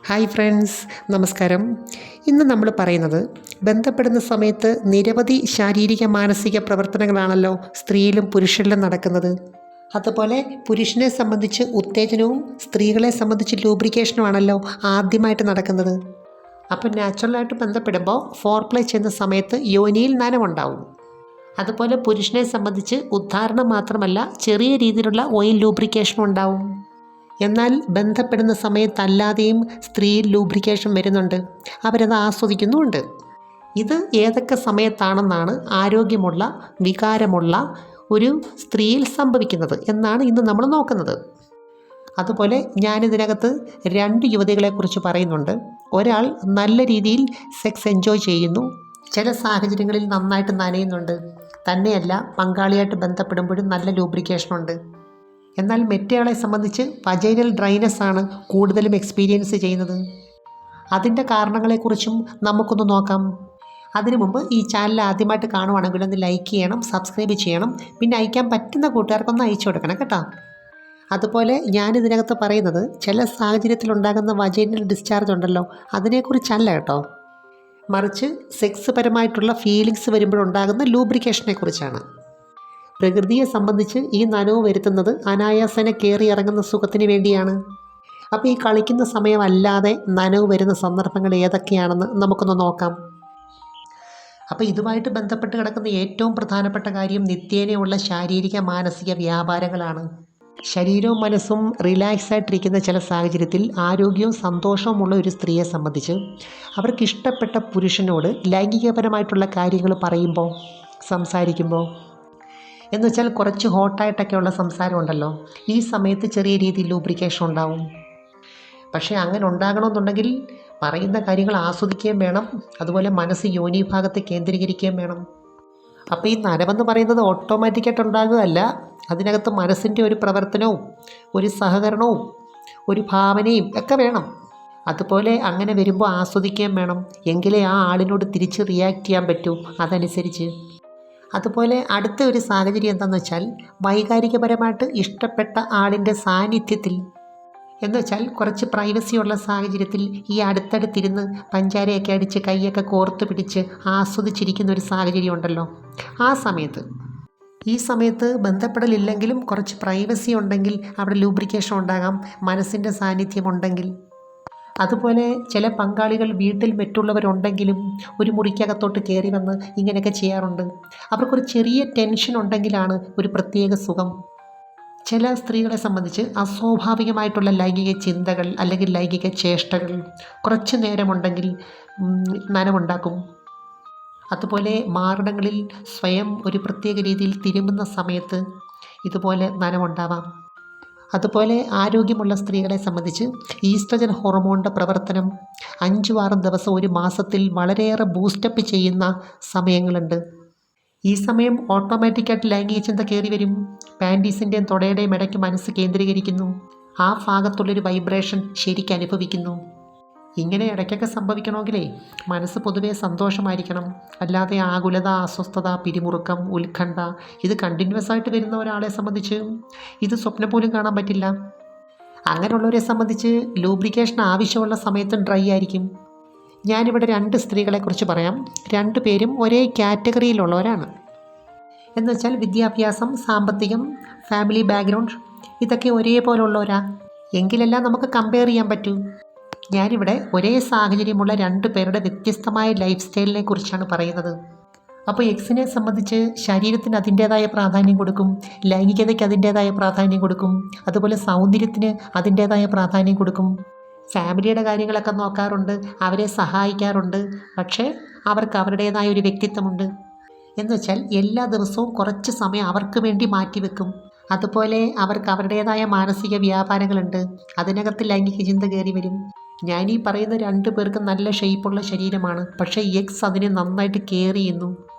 Hi friends, നമസ്കാരം. ഇന്ന് നമ്മൾ പറയുന്നത് ബന്ധപ്പെടുന്ന സമയത്ത് നിരവധി ശാരീരിക മാനസിക പ്രവർത്തനങ്ങളാണല്ലോ സ്ത്രീയിലും പുരുഷനിലും നടക്കുന്നത്. അതുപോലെ പുരുഷനെ സംബന്ധിച്ച് ഉത്തേജനവും സ്ത്രീകളെ സംബന്ധിച്ച് ലൂബ്രിക്കേഷനുമാണല്ലോ ആദ്യമായിട്ട് നടക്കുന്നത്. അപ്പോൾ നാച്ചുറലായിട്ട് ബന്ധപ്പെടുമ്പോൾ ഫോർപ്ലേ ചെയ്യുന്ന സമയത്ത് യോനിയിൽ നനവുണ്ടാവും. അതുപോലെ പുരുഷനെ സംബന്ധിച്ച് ഉദ്ധാരണം മാത്രമല്ല ചെറിയ രീതിയിലുള്ള ഓയിൽ ലൂബ്രിക്കേഷനും ഉണ്ടാവും. എന്നാൽ ബന്ധപ്പെടുന്ന സമയത്തല്ലാതെയും സ്ത്രീയിൽ ലൂബ്രിക്കേഷൻ വരുന്നുണ്ട്, അവരത് ആസ്വദിക്കുന്നുമുണ്ട്. ഇത് ഏതൊക്കെ സമയത്താണെന്നാണ് ആരോഗ്യമുള്ള വികാരമുള്ള ഒരു സ്ത്രീയിൽ സംഭവിക്കുന്നത് എന്നാണ് ഇന്ന് നമ്മൾ നോക്കുന്നത്. അതുപോലെ ഞാനിതിനകത്ത് 2 യുവതികളെക്കുറിച്ച് പറയുന്നുണ്ട്. ഒരാൾ നല്ല രീതിയിൽ സെക്സ് എൻജോയ് ചെയ്യുന്നു, ചില സാഹചര്യങ്ങളിൽ നന്നായിട്ട് നനയുന്നുണ്ട്, തന്നെയല്ല പങ്കാളിയായിട്ട് ബന്ധപ്പെടുമ്പോഴും നല്ല ലൂബ്രിക്കേഷനുണ്ട്. എന്നാൽ മറ്റേയാളെ സംബന്ധിച്ച് വജൈനൽ ഡ്രൈനസ് ആണ് കൂടുതലും എക്സ്പീരിയൻസ് ചെയ്യുന്നത്. അതിൻ്റെ കാരണങ്ങളെക്കുറിച്ചും നമുക്കൊന്ന് നോക്കാം. അതിനു മുമ്പ് ഈ ചാനൽ ആദ്യമായിട്ട് കാണുവാണെങ്കിൽ ഒന്ന് ലൈക്ക് ചെയ്യണം, സബ്സ്ക്രൈബ് ചെയ്യണം, പിന്നെ അയക്കാൻ പറ്റുന്ന കൂട്ടുകാർക്കൊന്ന് അയച്ചു കൊടുക്കണം കേട്ടോ. അതുപോലെ ഞാനിതിനകത്ത് പറയുന്നത് ചില സാഹചര്യത്തിലുണ്ടാകുന്ന വജൈനൽ ഡിസ്ചാർജ് ഉണ്ടല്ലോ, അതിനെക്കുറിച്ചല്ല കേട്ടോ, മറിച്ച് സെക്സ് പരമായിട്ടുള്ള ഫീലിങ്സ് വരുമ്പോഴുണ്ടാകുന്ന ലൂബ്രിക്കേഷനെ കുറിച്ചാണ്. പ്രകൃതിയെ സംബന്ധിച്ച് ഈ നനവ് വരുത്തുന്നത് അനായാസന കയറി ഇറങ്ങുന്ന സുഖത്തിന് വേണ്ടിയാണ്. അപ്പോൾ ഈ കളിക്കുന്ന സമയമല്ലാതെ നനവ് വരുന്ന സന്ദർഭങ്ങൾ ഏതൊക്കെയാണെന്ന് നമുക്കൊന്ന് നോക്കാം. അപ്പോൾ ഇതുമായിട്ട് ബന്ധപ്പെട്ട് കിടക്കുന്ന ഏറ്റവും പ്രധാനപ്പെട്ട കാര്യം നിത്യേനയുള്ള ശാരീരിക മാനസിക വ്യാപാരങ്ങളാണ്. ശരീരവും മനസ്സും റിലാക്സ് ആയിട്ടിരിക്കുന്ന ചില സാഹചര്യത്തിൽ ആരോഗ്യവും സന്തോഷവുമുള്ള ഒരു സ്ത്രീയെ സംബന്ധിച്ച് അവർക്ക് ഇഷ്ടപ്പെട്ട പുരുഷനോട് ലൈംഗികപരമായിട്ടുള്ള കാര്യങ്ങൾ പറയുമ്പോൾ, സംസാരിക്കുമ്പോൾ, എന്നുവെച്ചാൽ കുറച്ച് ഹോട്ടായിട്ടൊക്കെയുള്ള സംസാരം ഉണ്ടല്ലോ, ഈ സമയത്ത് ചെറിയ രീതിയിൽ ലൂബ്രിക്കേഷൻ ഉണ്ടാവും. പക്ഷേ അങ്ങനെ ഉണ്ടാകണമെന്നുണ്ടെങ്കിൽ പറയുന്ന കാര്യങ്ങൾ ആസ്വദിക്കുകയും വേണം, അതുപോലെ മനസ്സ് യോനി ഭാഗത്ത് കേന്ദ്രീകരിക്കുകയും വേണം. അപ്പോൾ ഈ നനവെന്ന് പറയുന്നത് ഓട്ടോമാറ്റിക്കായിട്ട് ഉണ്ടാകുകയല്ല, അതിനകത്ത് മനസ്സിൻ്റെ ഒരു പ്രവർത്തനവും ഒരു സഹകരണവും ഒരു ഭാവനയും ഒക്കെ വേണം. അതുപോലെ അങ്ങനെ വരുമ്പോൾ ആസ്വദിക്കുകയും വേണം, എങ്കിലേ ആ ആളിനോട് തിരിച്ച് റിയാക്ട് ചെയ്യാൻ പറ്റൂ അതനുസരിച്ച്. അതുപോലെ അടുത്ത ഒരു സാഹചര്യം എന്താണെന്ന് വെച്ചാൽ വൈകാരികപരമായിട്ട് ഇഷ്ടപ്പെട്ട ആളിൻ്റെ സാന്നിധ്യത്തിൽ, എന്നുവെച്ചാൽ കുറച്ച് പ്രൈവസി ഉള്ള സാഹചര്യത്തിൽ ഈ അടുത്തടുത്തിരുന്ന് പഞ്ചാരയൊക്കെ അടിച്ച് കൈയൊക്കെ കോർത്ത് പിടിച്ച് ആസ്വദിച്ചിരിക്കുന്ന ഒരു സാഹചര്യം ഉണ്ടല്ലോ, ഈ സമയത്ത് ബന്ധപ്പെടലില്ലെങ്കിലും കുറച്ച് പ്രൈവസി ഉണ്ടെങ്കിൽ അവിടെ ലൂബ്രിക്കേഷൻ ഉണ്ടാകാം, മനസ്സിൻ്റെ സാന്നിധ്യം ഉണ്ടെങ്കിൽ. അതുപോലെ ചില പങ്കാളികൾ വീട്ടിൽ മറ്റുള്ളവരുണ്ടെങ്കിലും ഒരു മുറിക്കകത്തോട്ട് കയറി വന്ന് ഇങ്ങനെയൊക്കെ ചെയ്യാറുണ്ട്. അവർക്കൊരു ചെറിയ ടെൻഷൻ ഉണ്ടെങ്കിലാണ് ഒരു പ്രത്യേക സുഖം. ചില സ്ത്രീകളെ സംബന്ധിച്ച് അസ്വാഭാവികമായിട്ടുള്ള ലൈംഗിക ചിന്തകൾ അല്ലെങ്കിൽ ലൈംഗിക ചേഷ്ടകൾ കുറച്ച് നേരമുണ്ടെങ്കിൽ നനവുണ്ടാക്കും. അതുപോലെ മാറിടങ്ങളിൽ സ്വയം ഒരു പ്രത്യേക രീതിയിൽ തിരുമുന്ന സമയത്ത് ഇതുപോലെ നനവുണ്ടാവാം. അതുപോലെ ആരോഗ്യമുള്ള സ്ത്രീകളെ സംബന്ധിച്ച് ഈസ്ട്രജൻ ഹോർമോണിൻ്റെ പ്രവർത്തനം 5-6 ദിവസം ഒരു മാസത്തിൽ വളരെയേറെ ബൂസ്റ്റപ്പ് ചെയ്യുന്ന സമയങ്ങളുണ്ട്. ഈ സമയം ഓട്ടോമാറ്റിക്കായിട്ട് ലൈംഗിക ചിന്ത കയറി വരും, പാൻറ്റീസിൻ്റെയും തുടയുടെയും ഇടയ്ക്ക് മനസ്സ് കേന്ദ്രീകരിക്കുന്നു, ആ ഭാഗത്തുള്ളൊരു വൈബ്രേഷൻ ശരിക്കും അനുഭവിക്കുന്നു. ഇങ്ങനെ ഇടയ്ക്കൊക്കെ സംഭവിക്കണമെങ്കിലേ മനസ്സ് പൊതുവേ സന്തോഷമായിരിക്കണം, അല്ലാതെ ആകുലത, അസ്വസ്ഥത, പിരിമുറുക്കം, ഉത്കണ്ഠ ഇത് കണ്ടിന്യൂസ് ആയിട്ട് വരുന്ന ഒരാളെ സംബന്ധിച്ച് ഇത് സ്വപ്നം പോലും കാണാൻ പറ്റില്ല. അങ്ങനെയുള്ളവരെ സംബന്ധിച്ച് ലൂബ്രിക്കേഷൻ ആവശ്യമുള്ള സമയത്തും ഡ്രൈ ആയിരിക്കും. ഞാനിവിടെ 2 സ്ത്രീകളെക്കുറിച്ച് പറയാം. 2 പേരും ഒരേ കാറ്റഗറിയിലുള്ളവരാണ്. എന്നുവെച്ചാൽ വിദ്യാഭ്യാസം, സാമ്പത്തികം, ഫാമിലി ബാക്ക്ഗ്രൗണ്ട് ഇതൊക്കെ ഒരേപോലുള്ളവരാ, എങ്കിലെല്ലാം നമുക്ക് കമ്പയർ ചെയ്യാൻ പറ്റൂ. ഞാനിവിടെ ഒരേ സാഹചര്യമുള്ള 2 പേരുടെ വ്യത്യസ്തമായ ലൈഫ് സ്റ്റൈലിനെ കുറിച്ചാണ് പറയുന്നത്. അപ്പോൾ എക്സിനെ സംബന്ധിച്ച് ശരീരത്തിന് അതിൻ്റേതായ പ്രാധാന്യം കൊടുക്കും, ലൈംഗികതയ്ക്ക് അതിൻ്റേതായ പ്രാധാന്യം കൊടുക്കും, അതുപോലെ സൗന്ദര്യത്തിന് അതിൻ്റേതായ പ്രാധാന്യം കൊടുക്കും, ഫാമിലിയുടെ കാര്യങ്ങളൊക്കെ നോക്കാറുണ്ട്, അവരെ സഹായിക്കാറുണ്ട്. പക്ഷേ അവർക്ക് അവരുടേതായ ഒരു വ്യക്തിത്വമുണ്ട്. എന്നുവെച്ചാൽ എല്ലാ ദിവസവും കുറച്ച് സമയം അവർക്ക് വേണ്ടി മാറ്റിവെക്കും. അതുപോലെ അവർക്ക് അവരുടേതായ മാനസിക വ്യാപാരങ്ങളുണ്ട്, അതിനകത്ത് ലൈംഗിക ചിന്ത കയറി വരും. ഞാനീ പറയുന്ന 2 പേർക്ക് നല്ല ഷേപ്പുള്ള ശരീരമാണ്, പക്ഷേ എക്സ് അതിനെ നന്നായിട്ട് കെയർ ചെയ്യുന്നു.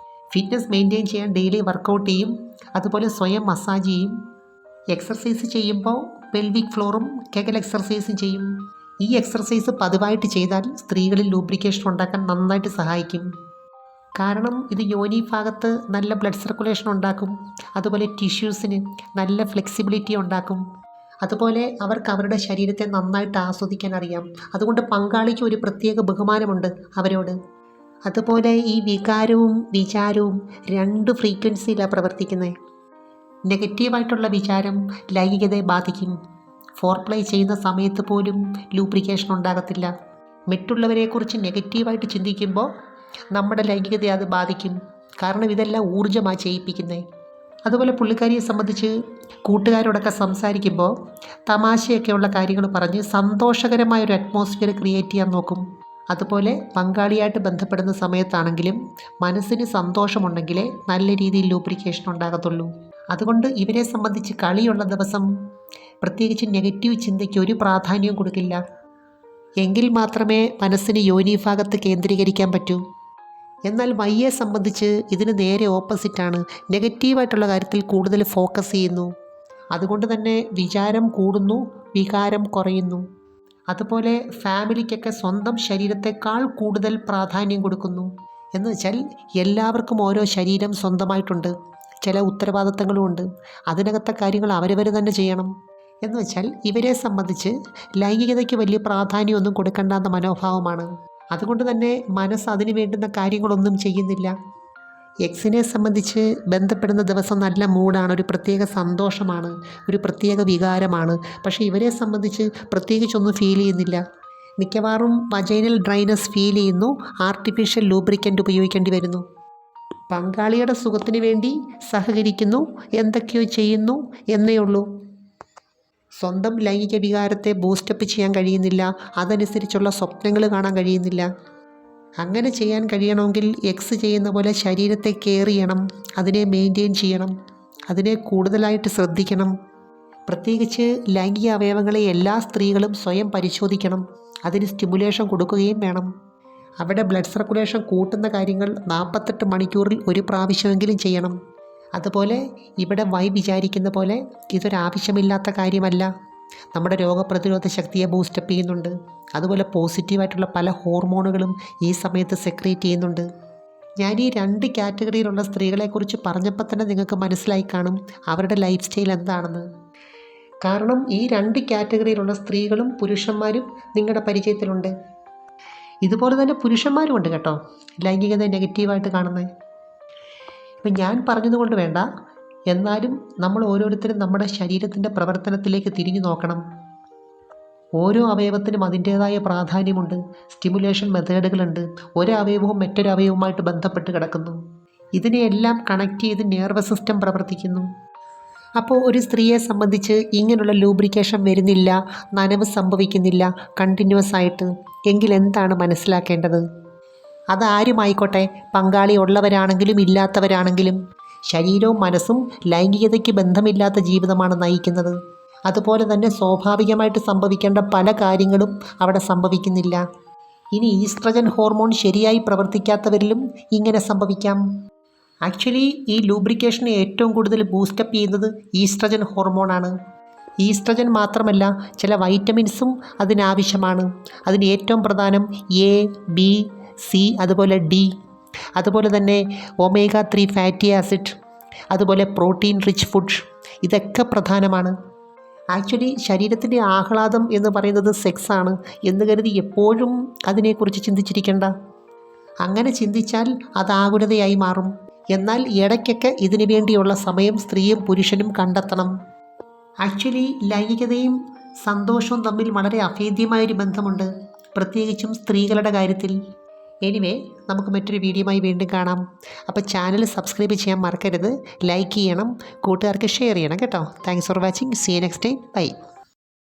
ഫിറ്റ്നസ് മെയിൻറ്റെയിൻ ചെയ്യാൻ ഡെയിലി വർക്കൗട്ട് ചെയ്യും, അതുപോലെ സ്വയം മസാജ് ചെയ്യും. എക്സർസൈസ് ചെയ്യുമ്പോൾ പെൽവിക് ഫ്ലോറും കെഗൽ എക്സർസൈസും ചെയ്യും. ഈ എക്സർസൈസ് പതിവായിട്ട് ചെയ്താൽ സ്ത്രീകളിൽ ലൂബ്രിക്കേഷൻ ഉണ്ടാക്കാൻ നന്നായിട്ട് സഹായിക്കും. കാരണം ഇത് യോനി ഭാഗത്ത് നല്ല ബ്ലഡ് സർക്കുലേഷൻ ഉണ്ടാക്കും. അതുപോലെ ടിഷ്യൂസിന് നല്ല ഫ്ലെക്സിബിലിറ്റി ഉണ്ടാക്കും. അതുപോലെ അവർക്ക് അവരുടെ ശരീരത്തെ നന്നായിട്ട് ആസ്വദിക്കാൻ അറിയാം. അതുകൊണ്ട് പങ്കാളിക്ക് ഒരു പ്രത്യേക ബഹുമാനമുണ്ട് അവരോട്. അതുപോലെ ഈ വികാരവും വിചാരവും 2 ഫ്രീക്വൻസിയിലാണ് പ്രവർത്തിക്കുന്നത്. നെഗറ്റീവായിട്ടുള്ള വിചാരം ലൈംഗികതയെ ബാധിക്കും. ഫോർപ്ലേ ചെയ്യുന്ന സമയത്ത് പോലും ലൂബ്രിക്കേഷൻ ഉണ്ടാകത്തില്ല. മറ്റുള്ളവരെക്കുറിച്ച് നെഗറ്റീവായിട്ട് ചിന്തിക്കുമ്പോൾ നമ്മുടെ ലൈംഗികതയെ അത് ബാധിക്കും. കാരണം ഇതെല്ലാം ഊർജ്ജമാണ് ചെയ്യിപ്പിക്കുന്നത്. അതുപോലെ പുള്ളിക്കാരിയെ സംബന്ധിച്ച് കൂട്ടുകാരോടൊക്കെ സംസാരിക്കുമ്പോൾ തമാശയൊക്കെയുള്ള കാര്യങ്ങൾ പറഞ്ഞ് സന്തോഷകരമായൊരു അറ്റ്മോസ്ഫിയർ ക്രിയേറ്റ് ചെയ്യാൻ നോക്കും. അതുപോലെ പങ്കാളിയായിട്ട് ബന്ധപ്പെടുന്ന സമയത്താണെങ്കിലും മനസ്സിന് സന്തോഷമുണ്ടെങ്കിലേ നല്ല രീതിയിൽ ലൂബ്രിക്കേഷൻ ഉണ്ടാകത്തുള്ളൂ. അതുകൊണ്ട് ഇവരെ സംബന്ധിച്ച് കളിയുള്ള ദിവസം പ്രത്യേകിച്ച് നെഗറ്റീവ് ചിന്തയ്ക്ക് ഒരു പ്രാധാന്യവും കൊടുക്കില്ല. എങ്കിൽ മാത്രമേ മനസ്സിന് യോനി ഭാഗത്ത് കേന്ദ്രീകരിക്കാൻ പറ്റൂ. എന്നാൽ വയ്യെ സംബന്ധിച്ച് ഇതിന് നേരെ ഓപ്പോസിറ്റാണ്. നെഗറ്റീവായിട്ടുള്ള കാര്യത്തിൽ കൂടുതൽ ഫോക്കസ് ചെയ്യുന്നു. അതുകൊണ്ട് തന്നെ വിചാരം കൂടുന്നു, വികാരം കുറയുന്നു. അതുപോലെ ഫാമിലിക്കൊക്കെ സ്വന്തം ശരീരത്തെക്കാൾ കൂടുതൽ പ്രാധാന്യം കൊടുക്കുന്നു. എന്ന് വെച്ചാൽ എല്ലാവർക്കും ഓരോ ശരീരം സ്വന്തമായിട്ടുണ്ട്. ചില ഉത്തരവാദിത്തങ്ങളും ഉണ്ട്. അതിനകത്തെ കാര്യങ്ങൾ അവരവർ തന്നെ ചെയ്യണം. എന്ന് വെച്ചാൽ ഇവരെ സംബന്ധിച്ച് ലൈംഗികതയ്ക്ക് വലിയ പ്രാധാന്യമൊന്നും കൊടുക്കേണ്ടെന്ന മനോഭാവമാണ്. അതുകൊണ്ട് തന്നെ മനസ്സ് അതിന് വേണ്ടുന്ന കാര്യങ്ങളൊന്നും ചെയ്യുന്നില്ല. എക്സിനെ സംബന്ധിച്ച് ബന്ധപ്പെടുന്ന ദിവസം നല്ല മൂഡാണ്, ഒരു പ്രത്യേക സന്തോഷമാണ്, ഒരു പ്രത്യേക വികാരമാണ്. പക്ഷേ ഇവരെ സംബന്ധിച്ച് പ്രത്യേകിച്ചൊന്നും ഫീൽ ചെയ്യുന്നില്ല. മിക്കവാറും വജൈനൽ ഡ്രൈനസ് ഫീൽ ചെയ്യുന്നു. ആർട്ടിഫിഷ്യൽ ലൂബ്രിക്കൻ്റ് ഉപയോഗിക്കേണ്ടി വരുന്നു. പങ്കാളിയുടെ സുഖത്തിന് വേണ്ടി സഹകരിക്കുന്നു, എന്തൊക്കെയോ ചെയ്യുന്നു എന്നേ ഉള്ളൂ. സ്വന്തം ലൈംഗിക വികാരത്തെ ബൂസ്റ്റപ്പ് ചെയ്യാൻ കഴിയുന്നില്ല. അതനുസരിച്ചുള്ള സ്വപ്നങ്ങൾ കാണാൻ കഴിയുന്നില്ല. അങ്ങനെ ചെയ്യാൻ കഴിയണമെങ്കിൽ എക്സ് ചെയ്യുന്ന പോലെ ശരീരത്തെ കെയർ ചെയ്യണം, അതിനെ മെയിൻറ്റെയിൻ ചെയ്യണം, അതിനെ കൂടുതലായിട്ട് ശ്രദ്ധിക്കണം. പ്രത്യേകിച്ച് ലൈംഗിക അവയവങ്ങളെ എല്ലാ സ്ത്രീകളും സ്വയം പരിശോധിക്കണം. അതിന് സ്റ്റിമുലേഷൻ കൊടുക്കുകയും വേണം. അവിടെ ബ്ലഡ് സർക്കുലേഷൻ കൂട്ടുന്ന കാര്യങ്ങൾ 48 മണിക്കൂറിൽ ഒരു പ്രാവശ്യമെങ്കിലും ചെയ്യണം. അതുപോലെ ഇവിടെ വിചാരിക്കുന്ന പോലെ ഇതൊരാവശ്യമില്ലാത്ത കാര്യമല്ല. നമ്മുടെ രോഗപ്രതിരോധ ശക്തിയെ ബൂസ്റ്റപ്പ് ചെയ്യുന്നുണ്ട്. അതുപോലെ പോസിറ്റീവായിട്ടുള്ള പല ഹോർമോണുകളും ഈ സമയത്ത് സെക്രീറ്റ് ചെയ്യുന്നുണ്ട്. ഞാൻ ഈ 2 കാറ്റഗറിയിലുള്ള സ്ത്രീകളെക്കുറിച്ച് പറഞ്ഞപ്പോൾ തന്നെ നിങ്ങൾക്ക് മനസ്സിലായി കാണും അവരുടെ ലൈഫ് സ്റ്റൈൽ എന്താണെന്ന്. കാരണം ഈ 2 കാറ്റഗറിയിലുള്ള സ്ത്രീകളും പുരുഷന്മാരും നിങ്ങളുടെ പരിചയത്തിലുണ്ട്. ഇതുപോലെ തന്നെ പുരുഷന്മാരും ഉണ്ട് കേട്ടോ, ലൈംഗികത നെഗറ്റീവായിട്ട് കാണുന്നത്. ഇപ്പം ഞാൻ പറഞ്ഞതുകൊണ്ട് വേണ്ട, എന്നാലും നമ്മൾ ഓരോരുത്തരും നമ്മുടെ ശരീരത്തിൻ്റെ പ്രവർത്തനത്തിലേക്ക് തിരിഞ്ഞു നോക്കണം. ഓരോ അവയവത്തിനും അതിൻ്റേതായ പ്രാധാന്യമുണ്ട്. സ്റ്റിമുലേഷൻ മെത്തേഡുകളുണ്ട്. ഒരവയവവും മറ്റൊരു അവയവുമായിട്ട് ബന്ധപ്പെട്ട് കിടക്കുന്നു. ഇതിനെയെല്ലാം കണക്ട് ചെയ്ത് നെർവസ് സിസ്റ്റം പ്രവർത്തിക്കുന്നു. അപ്പോൾ ഒരു സ്ത്രീയെ സംബന്ധിച്ച് ഇങ്ങനെയുള്ള ലൂബ്രിക്കേഷൻ വരുന്നില്ല, നനവ് സംഭവിക്കുന്നില്ല കണ്ടിന്യൂസ് ആയിട്ട്, എങ്കിൽ എന്താണ് മനസ്സിലാക്കേണ്ടത്? അതാരുമായിക്കോട്ടെ, പങ്കാളി ഉള്ളവരാണെങ്കിലും ഇല്ലാത്തവരാണെങ്കിലും ശരീരവും മനസ്സും ലൈംഗികതയ്ക്ക് ബന്ധമില്ലാത്ത ജീവിതമാണ് നയിക്കുന്നത്. അതുപോലെ തന്നെ സ്വാഭാവികമായിട്ട് സംഭവിക്കേണ്ട പല കാര്യങ്ങളും അവിടെ സംഭവിക്കുന്നില്ല. ഇനി ഈസ്ട്രജൻ ഹോർമോൺ ശരിയായി പ്രവർത്തിക്കാത്തവരിലും ഇങ്ങനെ സംഭവിക്കാം. ആക്ച്വലി ഈ ലൂബ്രിക്കേഷനെ ഏറ്റവും കൂടുതൽ ബൂസ്റ്റപ്പ് ചെയ്യുന്നത് ഈസ്ട്രജൻ ഹോർമോണാണ്. ഈസ്ട്രജൻ മാത്രമല്ല, ചില വൈറ്റമിൻസും അതിനാവശ്യമാണ്. അതിന് ഏറ്റവും പ്രധാനം എ, ബി, സി, അതുപോലെ ഡി, അതുപോലെ തന്നെ ഒമേഗ 3 ഫാറ്റി ആസിഡ്, അതുപോലെ പ്രോട്ടീൻ റിച്ച് ഫുഡ്, ഇതൊക്കെ പ്രധാനമാണ്. ആക്ച്വലി ശരീരത്തിൻ്റെ ആഹ്ലാദം എന്ന് പറയുന്നത് സെക്സാണ് എന്ന് കരുതി എപ്പോഴും അതിനെക്കുറിച്ച് ചിന്തിച്ചിരിക്കേണ്ട. അങ്ങനെ ചിന്തിച്ചാൽ അത് ആകുലതയായി മാറും. എന്നാൽ ഇടയ്ക്കൊക്കെ ഇതിനു വേണ്ടിയുള്ള സമയം സ്ത്രീയും പുരുഷനും കണ്ടെത്തണം. ആക്ച്വലി ലൈംഗികതയും സന്തോഷവും തമ്മിൽ വളരെ അഭേദ്യമായൊരു ബന്ധമുണ്ട്, പ്രത്യേകിച്ചും സ്ത്രീകളുടെ കാര്യത്തിൽ. എനിവേ, നമുക്ക് മറ്റൊരു വീഡിയോയുമായി വീണ്ടും കാണാം. അപ്പോൾ ചാനൽ സബ്സ്ക്രൈബ് ചെയ്യാൻ മറക്കരുത്, ലൈക്ക് ചെയ്യണം, കൂട്ടുകാർക്ക് ഷെയർ ചെയ്യണം കേട്ടോ. Thanks for watching. See you next time. By.